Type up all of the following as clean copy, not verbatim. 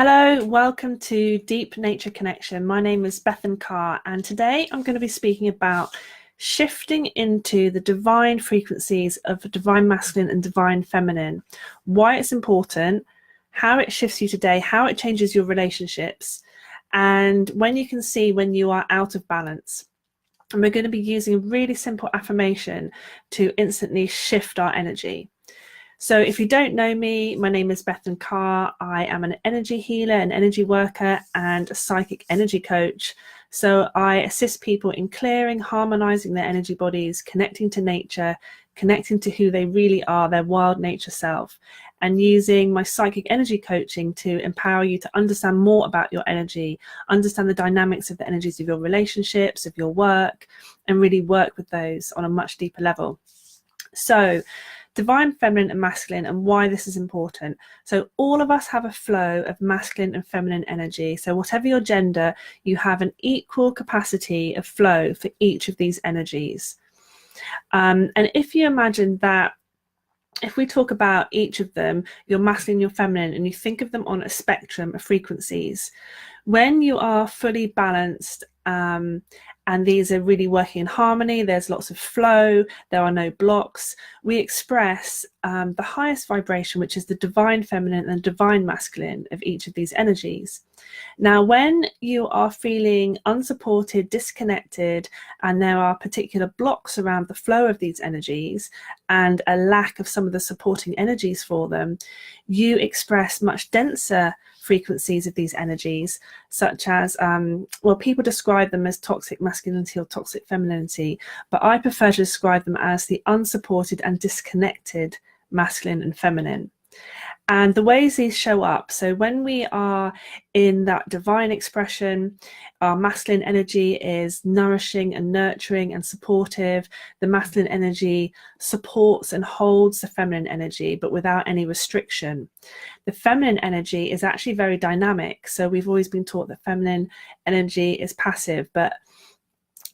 Hello, welcome to Deep Nature Connection. My name is Bethan Carr, and today I'm going to be speaking about shifting into the divine frequencies of the divine masculine and divine feminine, why it's important, how it shifts you today, how it changes your relationships, and when you can see when you are out of balance. And we're going to be using a really simple affirmation to instantly shift our energy. So if you don't know me, my name is Bethan Carr. I am an energy healer, an energy worker, and a psychic energy coach. So I assist people in clearing, harmonizing their energy bodies, connecting to nature, connecting to who they really are, their wild nature self, and using my psychic energy coaching to empower you to understand more about your energy, understand the dynamics of the energies of your relationships, of your work, and really work with those on a much deeper level. So divine feminine and masculine, and why this is important. So all of us have a flow of masculine and feminine energy. So whatever your gender, you have an equal capacity of flow for each of these energies. And if you imagine that, if we talk about each of them, your masculine, your feminine, and you think of them on a spectrum of frequencies, when you are fully balanced, and these are really working in harmony, there's lots of flow, there are no blocks, we express the highest vibration, which is the divine feminine and divine masculine of each of these energies. Now, when you are feeling unsupported, disconnected, and there are particular blocks around the flow of these energies and a lack of some of the supporting energies for them, you express much denser frequencies of these energies, such as, well, people describe them as toxic masculinity or toxic femininity, but I prefer to describe them as the unsupported and disconnected masculine and feminine. And the ways these show up, so when we are in that divine expression, our masculine energy is nourishing and nurturing and supportive. The masculine energy supports and holds the feminine energy, but without any restriction. The feminine energy is actually very dynamic. So we've always been taught that feminine energy is passive, but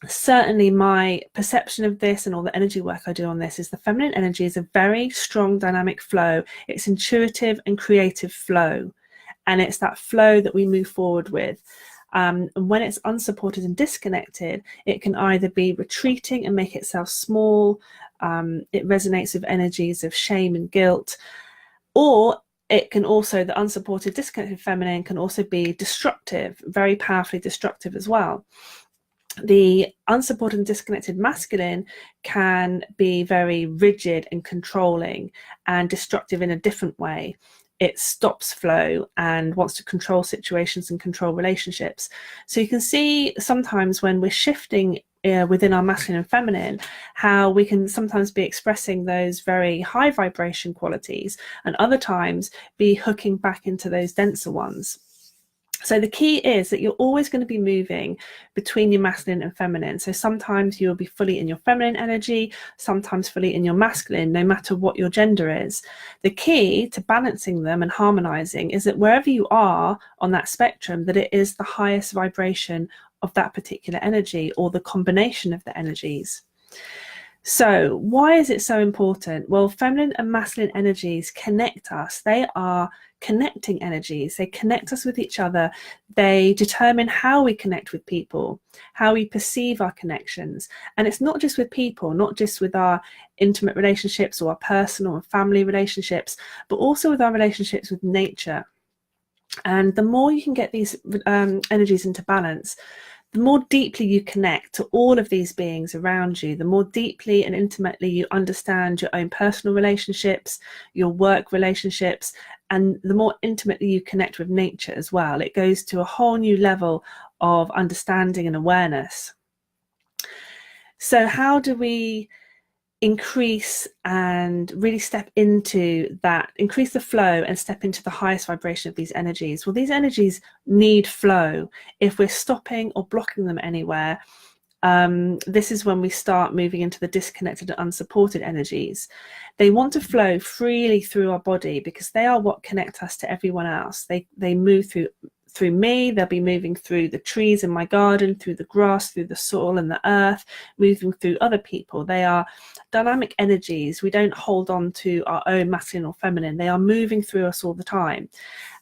certainly my perception of this and all the energy work I do on this is the feminine energy is a very strong dynamic flow. It's intuitive and creative flow, and it's that flow that we move forward with. And when it's unsupported and disconnected, it can either be retreating and make itself small, it resonates with energies of shame and guilt, or it can also, the unsupported disconnected feminine can also be destructive, very powerfully destructive as well. The unsupported and disconnected masculine can be very rigid and controlling and destructive in a different way. It stops flow and wants to control situations and control relationships. So you can see sometimes when we're shifting within our masculine and feminine, how we can sometimes be expressing those very high vibration qualities and other times be hooking back into those denser ones. So the key is that you're always going to be moving between your masculine and feminine. So sometimes you'll be fully in your feminine energy, sometimes fully in your masculine, no matter what your gender is. The key to balancing them and harmonizing is that wherever you are on that spectrum, that it is the highest vibration of that particular energy or the combination of the energies. So why is it so important? Well, feminine and masculine energies connect us. They are connecting energies. They connect us with each other. They determine how we connect with people, how we perceive our connections. And it's not just with people, not just with our intimate relationships or our personal and family relationships, but also with our relationships with nature. And the more you can get these energies into balance, the more deeply you connect to all of these beings around you, the more deeply and intimately you understand your own personal relationships, your work relationships, and the more intimately you connect with nature as well. It goes to a whole new level of understanding and awareness. So how do we increase and really step into that, increase the flow and step into the highest vibration of these energies? Well, these energies need flow. If we're stopping or blocking them anywhere, this is when we start moving into the disconnected and unsupported energies. They want to flow freely through our body because they are what connect us to everyone else. They move through me, they'll be moving through the trees in my garden, through the grass, through the soil and the earth, moving through other people. They are dynamic energies. We don't hold on to our own masculine or feminine. They are moving through us all the time.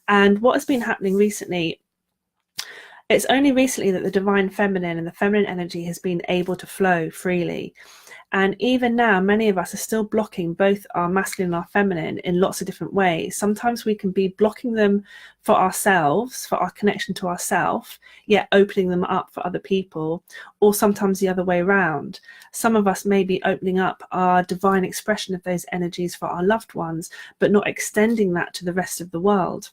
And what has been happening recently, it's only recently that the divine feminine and the feminine energy has been able to flow freely. And even now, many of us are still blocking both our masculine and our feminine in lots of different ways. Sometimes we can be blocking them for ourselves, for our connection to ourselves, yet opening them up for other people, or sometimes the other way around. Some of us may be opening up our divine expression of those energies for our loved ones, but not extending that to the rest of the world.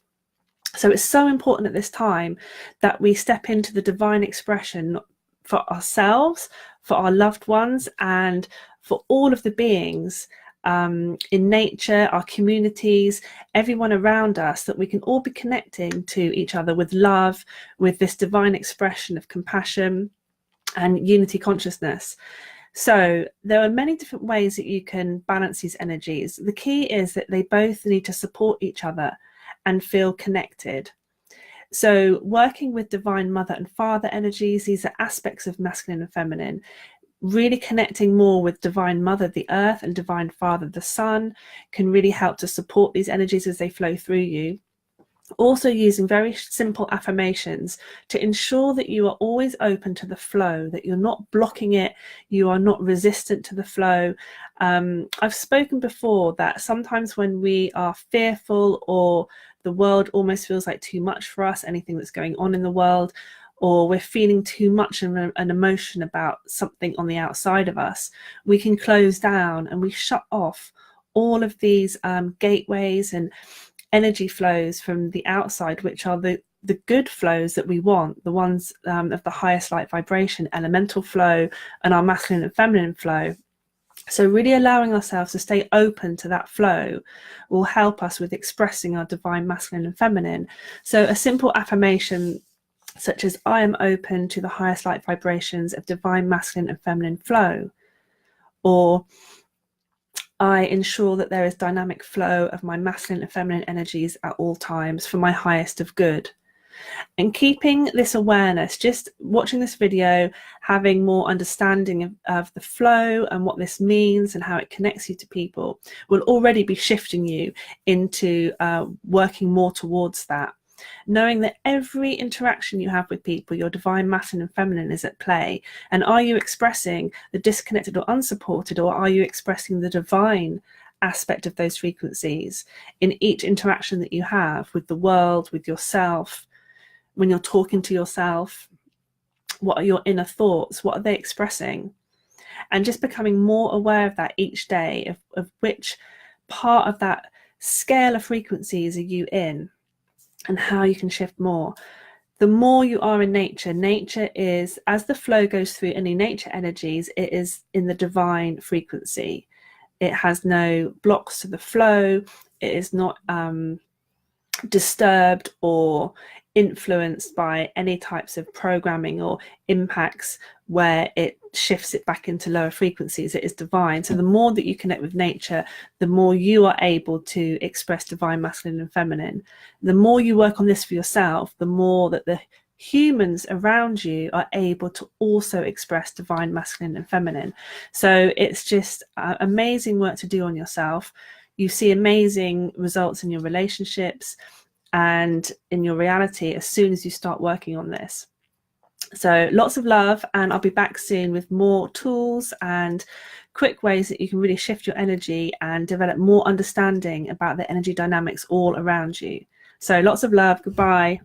So it's so important at this time that we step into the divine expression for ourselves, for our loved ones, and for all of the beings in nature, our communities, everyone around us, that we can all be connecting to each other with love, with this divine expression of compassion and unity consciousness. So there are many different ways that you can balance these energies. The key is that they both need to support each other and feel connected. So working with divine mother and father energies, these are aspects of masculine and feminine. Really connecting more with divine mother, the earth, and divine father, the sun, can really help to support these energies as they flow through you. Also using very simple affirmations to ensure that you are always open to the flow, that you're not blocking it, you are not resistant to the flow. I've spoken before that sometimes when we are fearful, or the world almost feels like too much for us, anything that's going on in the world, or we're feeling too much of an emotion about something on the outside of us, we can close down and we shut off all of these gateways and energy flows from the outside, which are the good flows that we want, the ones of the highest light vibration, elemental flow, and our masculine and feminine flow. So really allowing ourselves to stay open to that flow will help us with expressing our divine masculine and feminine. So a simple affirmation such as, I am open to the highest light vibrations of divine masculine and feminine flow, or I ensure that there is dynamic flow of my masculine and feminine energies at all times for my highest of good. And keeping this awareness, just watching this video, having more understanding of the flow and what this means and how it connects you to people, will already be shifting you into working more towards that. Knowing that every interaction you have with people, your divine masculine and feminine is at play. And are you expressing the disconnected or unsupported, or are you expressing the divine aspect of those frequencies in each interaction that you have with the world, with yourself? When you're talking to yourself, what are your inner thoughts? What are they expressing? And just becoming more aware of that each day, of which part of that scale of frequencies are you in, and how you can shift more. The more you are in nature, nature is, as the flow goes through any nature energies, it is in the divine frequency. It has no blocks to the flow. It is not disturbed or influenced by any types of programming or impacts where it shifts it back into lower frequencies. It is divine. So the more that you connect with nature, the more you are able to express divine masculine and feminine. The more you work on this for yourself, the more that the humans around you are able to also express divine masculine and feminine. So it's just amazing work to do on yourself. You see amazing results in your relationships and in your reality as soon as you start working on this. So lots of love, and I'll be back soon with more tools and quick ways that you can really shift your energy and develop more understanding about the energy dynamics all around you. So lots of love. Goodbye.